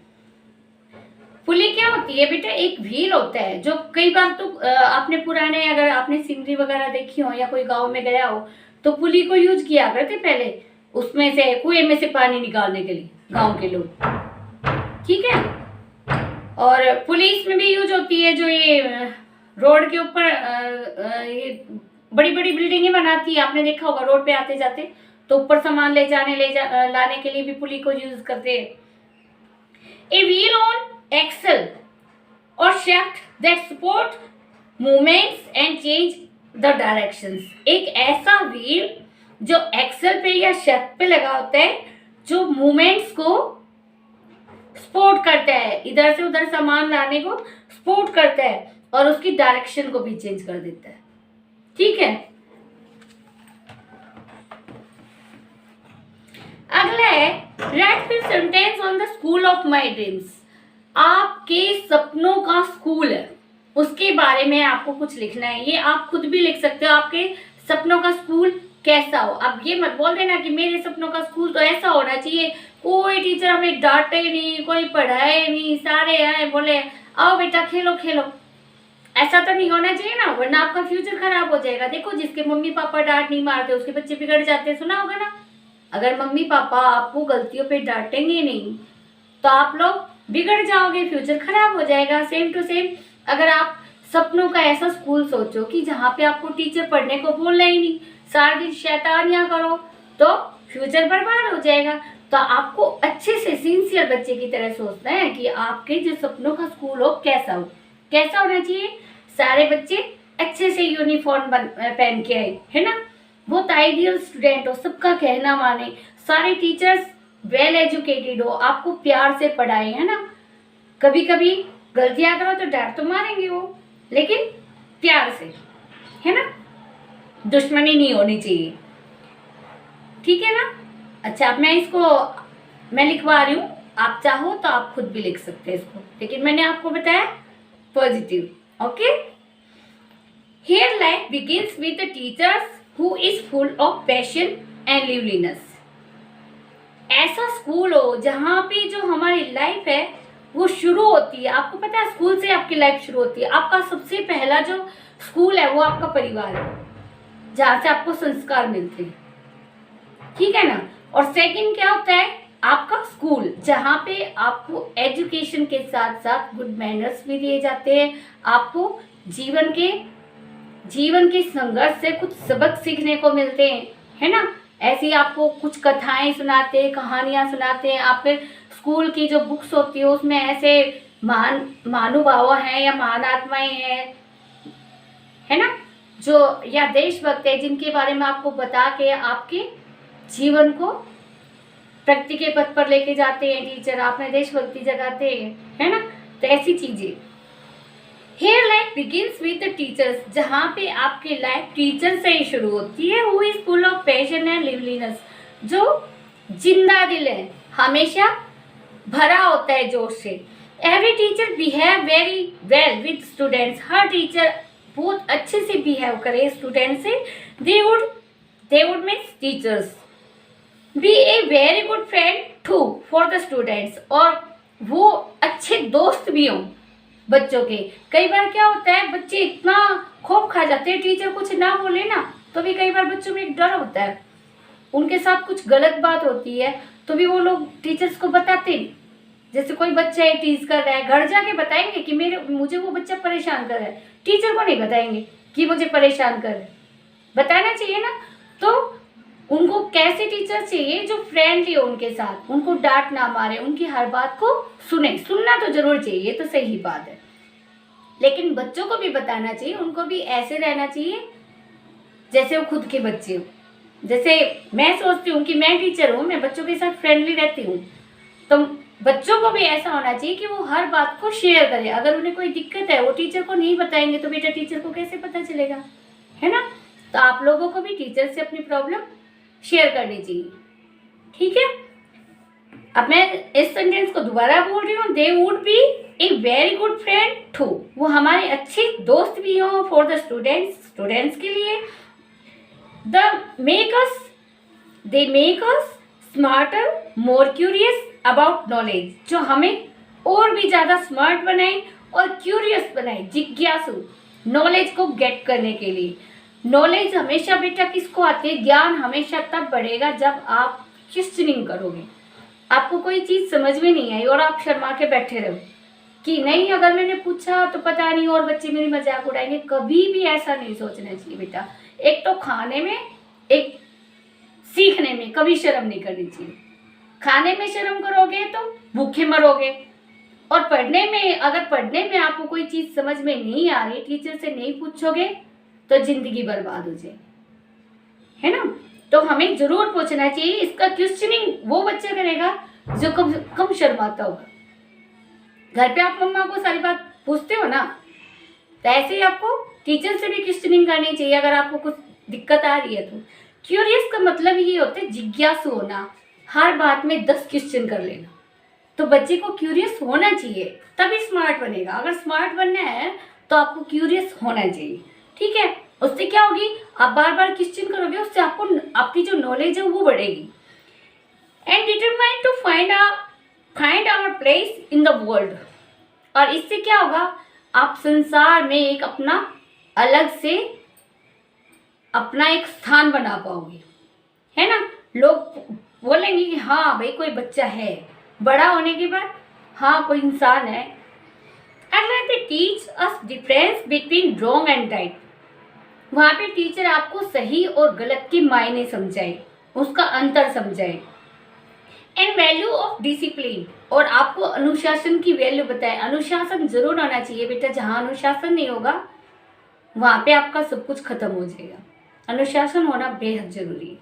पुली क्या होती है बेटा? एक व्हील होता है जो कई बार तो आपने पुराने, अगर आपने सीनरी वगैरह देखी हो या कोई गांव में गया हो, तो पुली को यूज किया करते पहले, उसमें से कुएं में से पानी निकालने के लिए गांव के लोग। ठीक है, और पुलिस में भी यूज होती है, जो ये रोड के ऊपर ये बड़ी बड़ी बिल्डिंगें बनाती है, आपने देखा होगा रोड पे आते जाते, तो ऊपर सामान लाने के लिए भी पुली को यूज करते हैं। ए व्हील ऑन एक्सल और shaft that support movements and change the directions. एक ऐसा व्हील जो एक्सल पे या शाफ्ट पे लगा होता है, जो मूवमेंट्स को सपोर्ट करता है, इधर से उधर सामान लाने को सपोर्ट करता है, और उसकी डायरेक्शन को भी चेंज कर देता है। ठीक है, अगला है राइट फिर sentence on the school of my dreams. आपके सपनों का स्कूल है, उसके बारे में आपको कुछ लिखना है। ये आप खुद भी लिख सकते हो, आपके सपनों का स्कूल कैसा हो। अब ये मत बोल देना कि मेरे सपनों का स्कूल तो ऐसा होना चाहिए, कोई टीचर हमें डांटे नहीं, कोई पढ़ाए नहीं, सारे आए बोले आओ बेटा खेलो खेलो। ऐसा तो नहीं होना चाहिए ना, वरना आपका फ्यूचर खराब हो जाएगा। देखो, जिसके मम्मी पापा डांट नहीं मारते उसके बच्चे बिगड़ जाते हैं, सुना होगा ना। अगर मम्मी पापा आपको गलतियों पे डांटेंगे नहीं तो आप लोग बिगड़ जाओगे, फ्यूचर खराब हो जाएगा। सेम टू सेम, अगर आप सपनों का ऐसा स्कूल सोचो कि जहाँ पे आपको टीचर पढ़ने को बोलना ही नहीं, सारा दिन शैतानियां करो, तो फ्यूचर बर्बाद हो जाएगा। तो आपको अच्छे से सिंसियर बच्चे की तरह सोचना है कि आपके जो सपनों का स्कूल हो कैसा हो। कैसा होना चाहिए? सारे बच्चे अच्छे से यूनिफॉर्म पहन के आए, है ना, बहुत आइडियल स्टूडेंट हो, सबका कहना माने, सारे टीचर्स वेल एजुकेटेड हो, आपको प्यार से पढ़ाए, है ना। कभी कभी गलतियां करो तो डांट तो मारेंगे वो, लेकिन प्यार से, है ना, दुश्मनी नहीं होनी चाहिए। ठीक है ना। अच्छा, अब मैं लिखवा रही हूँ, आप चाहो तो आप खुद भी लिख सकते हैं इसको, लेकिन मैंने आपको बताया positive. Okay, here life begins with the teachers who is full of passion and liveliness. ऐसा स्कूल हो जहाँ पे जो हमारी लाइफ है वो शुरू होती है। आपको पता है, स्कूल से आपकी लाइफ शुरू होती है। आपका सबसे पहला जो स्कूल है वो आपका परिवार है, जहाँ से आपको संस्कार मिलते हैं। ठीक है ना। और सेकंड क्या होता है? आपका स्कूल, जहाँ पे आपको एजुकेशन के साथ साथ गुड मैनर्स भी दिए जाते हैं, आपको जीवन के संघर्ष से कुछ सबक सीखने को मिलते हैं, है ना। ऐसे ही आपको कुछ कथाएं सुनाते हैं, कहानियां सुनाते हैं। आपके स्कूल की जो बुक्स होती है उसमें ऐसे महानुभाव हैं या महान आत्माएं हैं, है ना, जो या देशभक्त है, जिनके बारे में आपको बता के आपके जीवन को प्रगति के पथ पर लेके जाते हैं टीचर, आप में देशभक्ति जगाते हैं, है ना। तो ऐसी चीजें। Here life begins with the teachers, जहाँ पे आपकी लाइफ टीचर से ही शुरू होती है। Who is full of passion and liveliness, जो जिंदा दिल है, हमेशा भरा होता है जोश से। Every teacher behave very well with students, her teacher बहुत अच्छे से बिहेव करे स्टूडेंट से। They would make teachers be a very good friend too for the students, और वो अच्छे दोस्त भी हों बच्चों के। कई बार क्या होता है, बच्चे इतना खौफ खा जाते हैं, टीचर कुछ ना बोले ना तो भी कई बार बच्चों में एक डर होता है, उनके साथ कुछ गलत बात होती है तो भी वो लोग टीचर्स को बताते नहीं। जैसे कोई बच्चा है टीज कर रहा है, घर जाके बताएंगे कि मुझे वो बच्चा परेशान कर रहा है, टीचर को नहीं बताएंगे कि मुझे परेशान कर रहा है। बताना चाहिए ना। तो उनको कैसे टीचर चाहिए? जो फ्रेंडली हो उनके साथ, उनको डांट ना मारे, उनकी हर बात को सुने। सुनना तो जरूर चाहिए, तो सही बात है। लेकिन बच्चों को भी बताना चाहिए, उनको भी ऐसे रहना चाहिए जैसे वो खुद के बच्चे हो। जैसे मैं सोचती हूँ कि मैं टीचर हूँ, मैं बच्चों के साथ फ्रेंडली रहती हूँ, तो बच्चों को भी ऐसा होना चाहिए कि वो हर बात को शेयर करें। अगर उन्हें कोई दिक्कत है, वो टीचर को नहीं बताएंगे तो बेटा टीचर को कैसे पता चलेगा, है ना। तो आप लोगों को भी टीचर से अपनी प्रॉब्लम शेयर करनी चाहिए, ठीक है। अब मैं इस सेंटेंस को दोबारा बोल रही हूँ, they would be a very good friend too, वो हमारे अच्छे दोस्त भी हों फॉर द स्टूडेंट्स के लिए। They make us smarter more curious about knowledge, जो हमें और भी ज़्यादा स्मार्ट बनाए और क्यूरियस बनाए, जिज्ञासु, नॉलेज को गेट करने के लिए। नॉलेज हमेशा बेटा किसको आती है, ज्ञान हमेशा तब बढ़ेगा जब आप क्वेश्चनिंग करोगे। आपको कोई चीज़ समझ में नहीं आई और आप शर्मा के बैठे रहो कि नहीं अगर मैंने पूछा तो पता नहीं और बच्चे मेरी मजाक उड़ाएंगे, कभी भी ऐसा नहीं सोचना चाहिए बेटा। एक तो खाने में, एक सीखने में कभी शर्म नहीं करनी चाहिए। खाने में शर्म करोगे तो भूखे मरोगे, और पढ़ने में, अगर पढ़ने में आपको कोई चीज़ समझ में नहीं आ रही, टीचर से नहीं पूछोगे तो जिंदगी बर्बाद हो जाए, है ना। तो हमें जरूर पूछना चाहिए। इसका क्वेश्चनिंग वो बच्चा करेगा जो कम शर्माता होगा। घर पे आप मम्मा को सारी बात पूछते हो ना, तो ऐसे ही आपको टीचर से भी क्वेश्चनिंग करनी चाहिए अगर आपको कुछ दिक्कत आ रही है तो। क्यूरियस का मतलब ये होता है जिज्ञासु होना, हर बात में 10 क्वेश्चन कर लेना। तो बच्चे को क्यूरियस होना चाहिए, तभी स्मार्ट बनेगा। अगर स्मार्ट बनना है तो आपको क्यूरियस होना चाहिए, ठीक है। उससे क्या होगी, आप बार बार क्वेश्चन करोगे, उससे आपको आपकी जो नॉलेज है वो बढ़ेगी। And determine to find our place in the world, और इससे क्या होगा, आप संसार में एक अपना अलग से अपना एक स्थान बना पाओगे, है ना। लोग बोलेंगे कि हाँ भाई कोई बच्चा है, बड़ा होने के बाद हाँ कोई इंसान है। अगला they teach us difference between wrong and right, वहाँ पे टीचर आपको सही और गलत के मायने समझाए, उसका अंतर समझाए। एंड वैल्यू ऑफ डिसिप्लिन, और आपको अनुशासन की वैल्यू बताए। अनुशासन जरूर होना चाहिए बेटा, जहाँ अनुशासन नहीं होगा वहाँ पे आपका सब कुछ खत्म हो जाएगा। अनुशासन होना बेहद जरूरी है।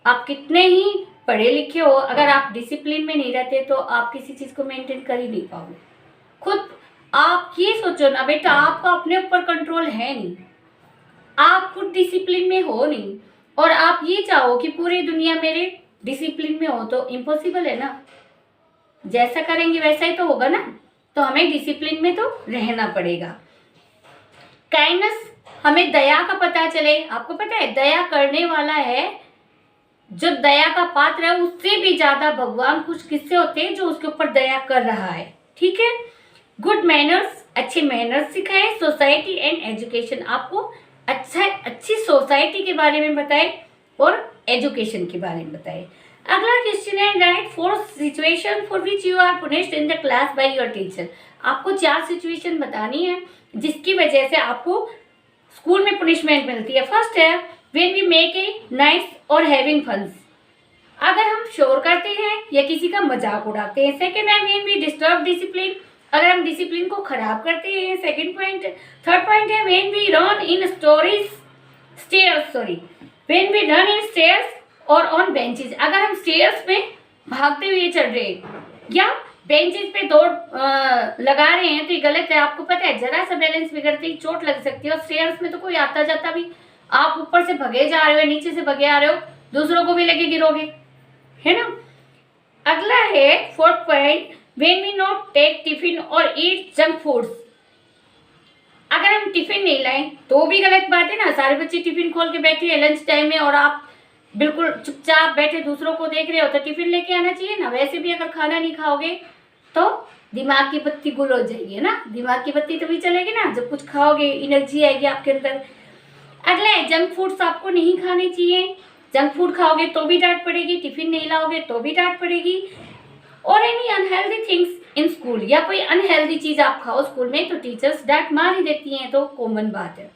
आप कितने ही पढ़े लिखे हो, अगर आप डिसिप्लिन में नहीं रहते तो आप किसी चीज़ को मेंटेन कर ही नहीं पाओगे। खुद आप ये सोचो ना बेटा, आपका अपने ऊपर कंट्रोल है नहीं, आप खुद डिसिप्लिन में हो नहीं, और आप ये चाहो कि पूरी दुनिया मेरे डिसिप्लिन में हो, तो इम्पॉसिबल है ना। जैसा करेंगे वैसा ही तो होगा ना। तो हमें डिसिप्लिन में तो रहना पड़ेगा। काइंडनेस, हमें दया का पता चले। आपको पता है दया करने वाला है, जो दया का पात्र है, उससे भी ज्यादा भगवान खुश किससे होते हैं, जो उसके ऊपर दया कर रहा है, ठीक है। गुड मैनर्स, अच्छे मैनर्स सिखाए। सोसाइटी एंड एजुकेशन, आपको अच्छी सोसाइटी के बारे में बताए और एजुकेशन के बारे में बताए। अगला क्वेश्चन है, write 4 situation for which you are punished in the class by your teacher. आपको 4 सिचुएशन बतानी है जिसकी वजह से आपको स्कूल में पनिशमेंट मिलती है। फर्स्ट है when we make a noise और हैविंग फन्स, अगर हम शोर करते हैं या किसी का मजाक उड़ाते हैं। सेकेंड है व्हेन वी डिस्टर्ब डिसिप्लिन, अगर हम डिसिप्लिन को खराब करते हैं। Second point. थर्ड पॉइंट है when we run in when we run in stairs और ऑन बेंचेस, अगर हम स्टेयर्स पे भागते हुए चढ़ रहे हैं या बेंचेस पे दौड़ लगा रहे हैं, तो ये गलत है। आपको पता है जरा सा बैलेंस बिगड़ते ही चोट लग सकती है, और स्टेयर्स में तो कोई आता जाता भी, आप ऊपर से भगे जा रहे हो, नीचे से भगे आ रहे हो, दूसरों को भी लेके गिरोगे, है ना। अगला है fourth point, when we not take tiffin और ईट जंक फूड्स, अगर हम टिफिन नहीं लाएं तो भी गलत बात है ना। सारे बच्चे टिफिन खोल के बैठे हैं लंच टाइम में और आप बिल्कुल चुपचाप बैठे दूसरों को देख रहे हो, तो टिफिन लेके आना चाहिए ना। वैसे भी अगर खाना नहीं खाओगे तो दिमाग की बत्ती गुल हो जाएगी, है ना। दिमाग की बत्ती तभी चलेगी ना जब कुछ खाओगे, एनर्जी आएगी आपके अंदर। अगला है जंक फूड्स आपको नहीं खाने चाहिए। जंक फूड खाओगे तो भी डांट पड़ेगी, टिफिन नहीं लाओगे तो भी डांट पड़ेगी। और any unhealthy things in school, या कोई अनहेल्दी चीज आप खाओ स्कूल में तो टीचर्स डांट मार ही देती हैं, तो कॉमन बात है।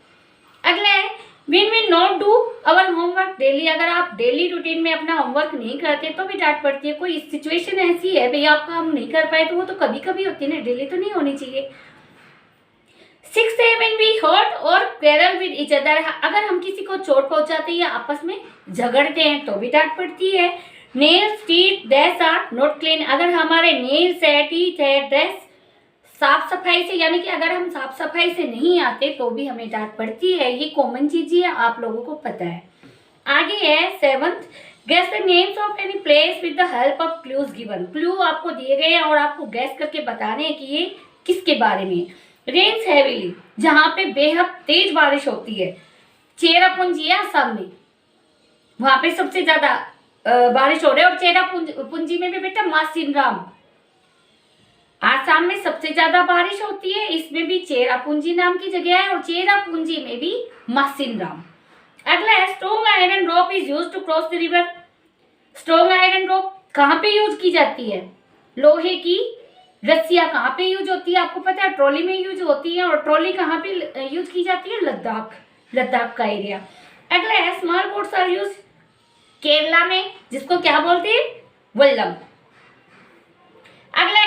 अगला है when we not do our homework daily, अगर आप डेली रूटीन में अपना होमवर्क नहीं करते तो भी डांट पड़ती है। कोई सिचुएशन ऐसी है भैया आप काम नहीं कर पाए, तो वो तो कभी कभी होती है ना, डेली तो नहीं होनी चाहिए। 6 when we hurt or quarrel with each other, अगर हम किसी को चोट पहुंचाते हैं या आपस में झगड़ते हैं तो भी डांट पड़ती है। Nails, teeth, dress are not clean, अगर हमारे नेल्स है, टीथ है, ड्रेस साफ सफाई से, यानी कि अगर हम साफ सफाई से नहीं आते तो भी हमें डांट पड़ती है। ये कॉमन चीज है, आप लोगों को पता है। आगे है 7th, guess the names of any place with the help of clues given, clue आपको दिए गए हैं और आपको गैस करके बताने हैं कि ये किसके बारे में। रेन्स हैवीली, जहां पे बेहद तेज बारिश होती है। चेरापूंजी है असम में, वहां पे सबसे ज्यादा बारिश हो रही है। और चेरापूंजी में भी बेटा मासिनराम, आसाम में सबसे ज्यादा बारिश होती है। इसमें भी चेरापूंजी नाम की जगह है और चेरापूंजी में भी मासिनराम। अगला है strong iron rope is use to cross the river, strong iron rope कहाँ पे यूज की जाती है? लोहे की रस्सियां कहाँ पे यूज होती है? आपको पता है ट्रॉली में यूज होती है। और ट्रॉली कहाँ पे यूज की जाती है? लद्दाख, लद्दाख का एरिया। अगला है small boats are use Kerala में, जिसको क्या बोलते हैं? वल्लम। अगला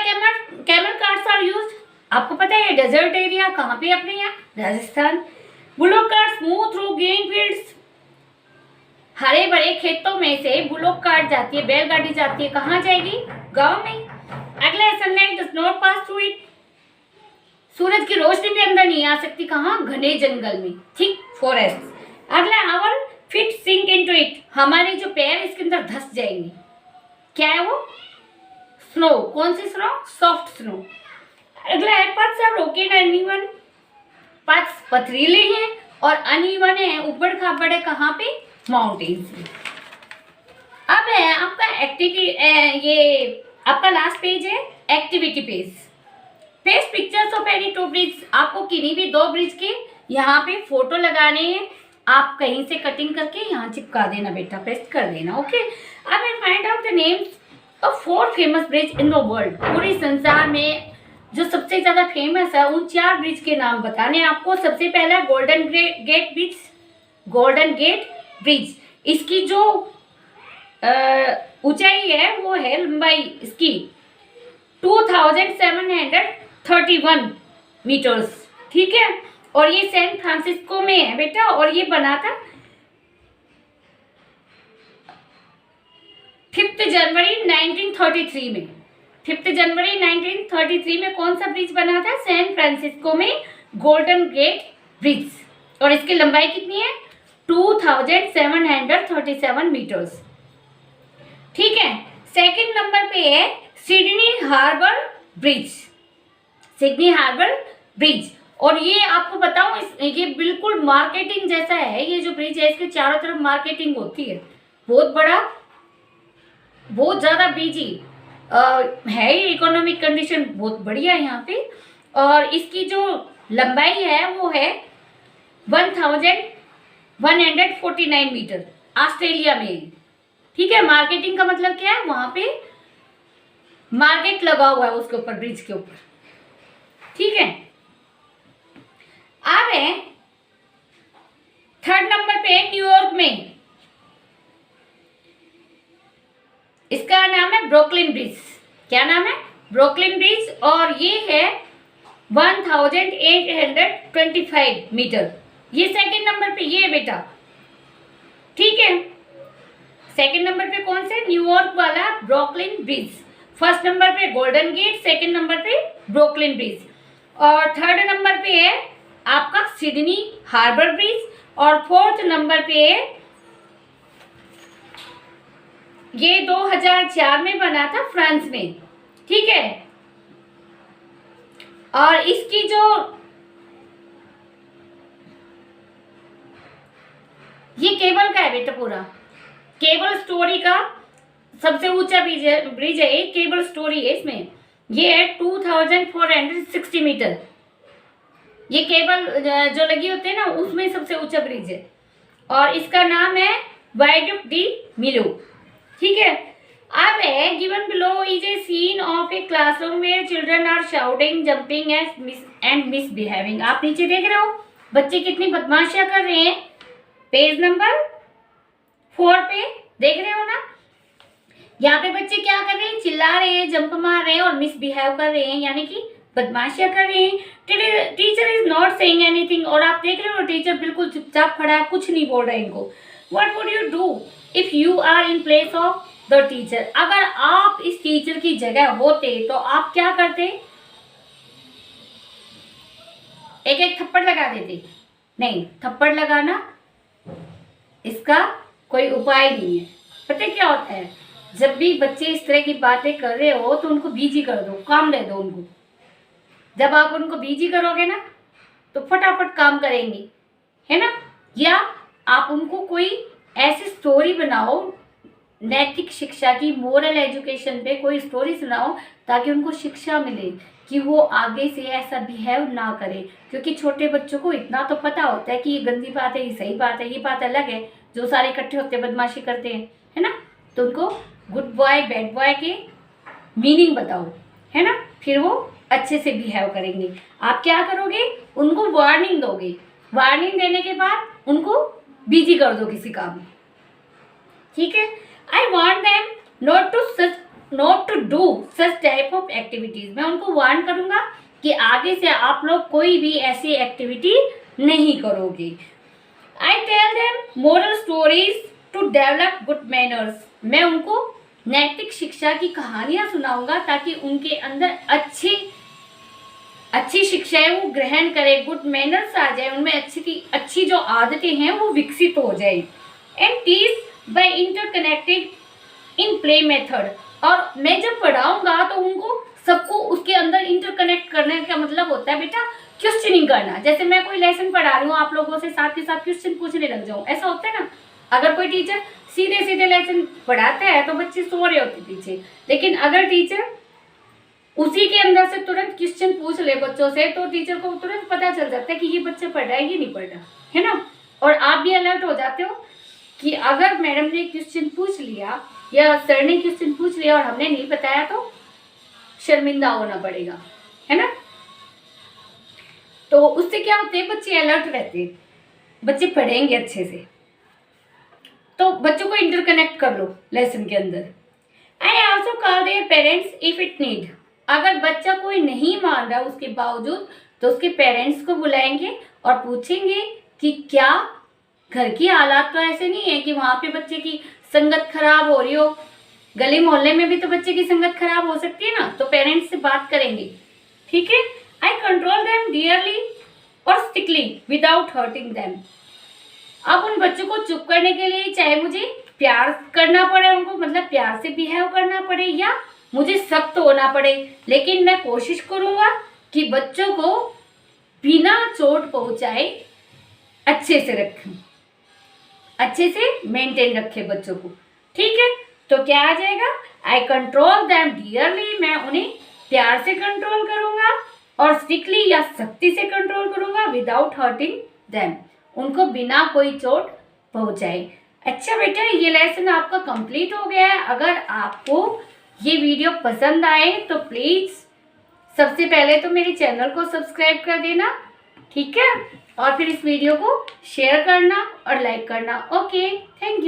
कैमल कार्ट्स आर यूज, आपको पता है डेजर्ट एरिया कहाँ पे? अपने यहाँ Rajasthan. Bullock carts move through green fields, हरे भरे खेतों में से बुलोक कार्ट जाती है, बैलगाड़ी जाती है, कहाँ जाएगी? गांव में। अगला है sunlight does not pass through it, सूरज की रोशनी भी अंदर नहीं आ सकती, कहाँ? घने जंगल में, थिक फॉरेस्ट। अगला our feet sink into it, हमारे जो पैर इसके अंदर धस जाएंगे। क्या है वो? स्नो। कौन सी स्नो? Soft snow. अगला है paths are rocky and uneven, paths पथरीले हैं और अनइवन है, ऊबड़ खाबड़ है, कहाँ पे? माउंटेन्स में। अब है आपका एक्टिविटी, ये आपका लास्ट पेज है activity page. Paste pictures of any two bridge, आपको किन्हीं भी दो ब्रिज के यहाँ पे फोटो लगाने हैं। आप कहीं से कटिंग करके यहाँ चिपका देना बेटा, पेस्ट कर देना। ओके, अब मैं find out the names of 4 famous bridge in the world, पूरे संसार में जो सबसे ज्यादा फेमस है उन 4 ब्रिज के नाम बताने आपको। सबसे पहला Golden Gate Bridge, Golden Gate Bridge, इसकी जो ऊंचाई है वो है, लंबाई इसकी 2731 मीटर्स, ठीक है। और ये सैन फ्रांसिस्को में है बेटा, और ये बना था 5 जनवरी 1933 में। 5 जनवरी 1933 में कौन सा ब्रिज बना था? सैन फ्रांसिस्को में गोल्डन गेट ब्रिज। और इसकी लंबाई कितनी है? 2737 मीटर्स, ठीक है। सेकंड नंबर पे है Sydney Harbour Bridge, Sydney Harbour Bridge. और ये आपको बताऊं, ये बिल्कुल मार्केटिंग जैसा है। ये जो ब्रिज है इसके चारों तरफ मार्केटिंग होती है, बहुत बड़ा, बहुत ज़्यादा बिजी है। ये इकोनॉमिक कंडीशन बहुत बढ़िया है यहाँ पे। और इसकी जो लंबाई है वो है 1149 मीटर, ऑस्ट्रेलिया में, ठीक है। मार्केटिंग का मतलब क्या है? वहां पे मार्केट लगा हुआ है उसके ऊपर, ब्रिज के ऊपर, ठीक है। अब है 3rd नंबर पे न्यूयॉर्क में, इसका नाम है ब्रुकलिन ब्रिज। क्या नाम है? Brooklyn bridge. और ये है 1825 मीटर। ये सेकंड नंबर पे ये है बेटा, ठीक है। सेकंड नंबर पे कौन से? न्यूयॉर्क वाला ब्रुकलिन ब्रिज। फर्स्ट नंबर पे गोल्डन गेट, सेकंड नंबर पे ब्रुकलिन ब्रिज, और थर्ड नंबर पे है आपका सिडनी हार्बर ब्रिज, और 4th नंबर पे है ये 2004 में बना था फ्रांस में, ठीक है। और इसकी जो ये केबल का है बेटा, पूरा केबल स्टोरी का सबसे ऊंचा ब्रिज है, केबल स्टोरी है इसमें। ये है 2460 मीटर। ये केबल जो लगी होती है ना, उसमें सबसे ऊंचा ब्रिज है, और इसका नाम है वायडक्ट डी मिलो, ठीक है। अब है given below is a scene of a classroom where children are shouting, jumping and misbehaving. आप नीचे देख रहे हो बच्चे कितनी बदमाशियां कर रहे हैं, पेज नंबर 4 पे देख रहे हो ना। यहाँ पे बच्चे क्या कर रहे हैं? चिल्ला रहे हैं, जंप मार रहे हैं और मिसबिहेव कर रहे हैं, यानी कि बदमाशियां कर रहे हैं, teacher is not saying anything, और आप देख रहे हो टीचर बिल्कुल चुपचाप खड़ा है, कुछ नहीं बोल रहा है इनको। What would you do if you are in place of the teacher? अगर आप इस टीचर की जगह होते तो आप क्या करते? एक एक थप्पड़ लगा देते? नहीं, थप्पड़ लगाना इसका कोई उपाय नहीं है। पता है क्या होता है, जब भी बच्चे इस तरह की बातें कर रहे हो तो उनको बिजी कर दो, काम दे दो उनको। जब आप उनको बिजी करोगे ना तो फटाफट काम करेंगे, है ना। या आप उनको कोई ऐसी स्टोरी बनाओ, नैतिक शिक्षा की, मोरल एजुकेशन पे कोई स्टोरी सुनाओ, ताकि उनको शिक्षा मिले कि वो आगे से ऐसा बिहेव ना करे। क्योंकि छोटे बच्चों को इतना तो पता होता है कि ये गंदी बात है, ये सही बात है, ये बात अलग है। जो सारे इकट्ठे होते हैं बदमाशी करते हैं, है ना। तो उनको गुड बॉय बैड बॉय के मीनिंग बताओ, है ना, फिर वो अच्छे से बिहेव करेंगे। आप क्या करोगे, उनको वार्निंग दोगे, वार्निंग देने के बाद उनको बिजी कर दो किसी काम में, ठीक है। I want them not to do such type of activities. मैं उनको वार्न करूंगा कि आगे से आप लोग कोई भी ऐसी एक्टिविटी नहीं करोगे। I tell them moral stories to develop good manners. मैं उनको नैतिक शिक्षा की कहानियां सुनाऊंगा ताकि उनके अंदर अच्छी शिक्षाएं वो ग्रहण करें, गुड मैनर्स आ जाए उनमें, अच्छी जो आदतें हैं वो विकसित हो जाए। And teach bye interconnected in play method. और मैं जब पढ़ाऊंगा तो उनको सबको उसके अंदर इंटरकनेक्ट करने का मतलब होता है बेटा क्वेश्चनिंग करना। जैसे मैं कोई लेसन पढ़ा रही हूँ, आप लोगों से साथ के साथ क्वेश्चन पूछने लग जाऊँ, ऐसा होता है ना। अगर कोई टीचर सीधे सीधे लेसन पढ़ाता है तो बच्चे सो रहे होते पीछे, लेकिन अगर टीचर उसी के अंदर से तुरंत क्वेश्चन पूछ ले बच्चों से तो टीचर को तुरंत पता चल जाता है कि ये बच्चा पढ़ रहा है ये नहीं पढ़ रहा, है ना। और आप भी अलर्ट हो जाते हो कि अगर मैडम ने क्वेश्चन पूछ लिया या सर ने क्वेश्चन पूछ लिया और हमने नहीं बताया तो शर्मिंदा होना पड़ेगा, है ना। तो उससे क्या होते हैं, बच्चे अलर्ट रहते हैं, बच्चे पढ़ेंगे अच्छे से। तो बच्चों को इंटरकनेक्ट कर लो लेसन के अंदर। I also call their parents if it need. अगर बच्चा कोई नहीं मान रहा उसके बावजूद तो उसके पेरेंट्स को बुलाएंगे और पूछेंगे कि क्या घर की हालात तो ऐसे नहीं है कि वहाँ पे बच्चे की संगत खराब हो रही हो, गली मोहल्ले में भी तो बच्चे की संगत खराब हो सकती है ना। तो पेरेंट्स से बात करेंगे, ठीक है। आई कंट्रोल देम डियरली और स्ट्रिक्टली विदाउट हर्टिंग देम। अब उन बच्चों को चुप करने के लिए चाहे मुझे प्यार करना पड़े, उनको मतलब प्यार से बिहेव करना पड़े या मुझे सख्त होना पड़े, लेकिन मैं कोशिश करूंगा कि बच्चों को बिना चोट पहुंचाए अच्छे से रखें, अच्छे से मेंटेन रखे बच्चों को, ठीक है। तो क्या आ जाएगा, आई कंट्रोल देम डियरली, मैं उन्हें प्यार से कंट्रोल करूंगा, और स्ट्रिक्टली या सख्ती से कंट्रोल करूंगा, विदाउट हर्टिंग देम, उनको बिना कोई चोट पहुंचाए। अच्छा बेटा, ये लेसन आपका कंप्लीट हो गया है। अगर आपको ये वीडियो पसंद आए तो प्लीज़ सबसे पहले तो मेरे चैनल को सब्सक्राइब कर देना, ठीक है, और फिर इस वीडियो को शेयर करना और लाइक करना। Okay, thank you.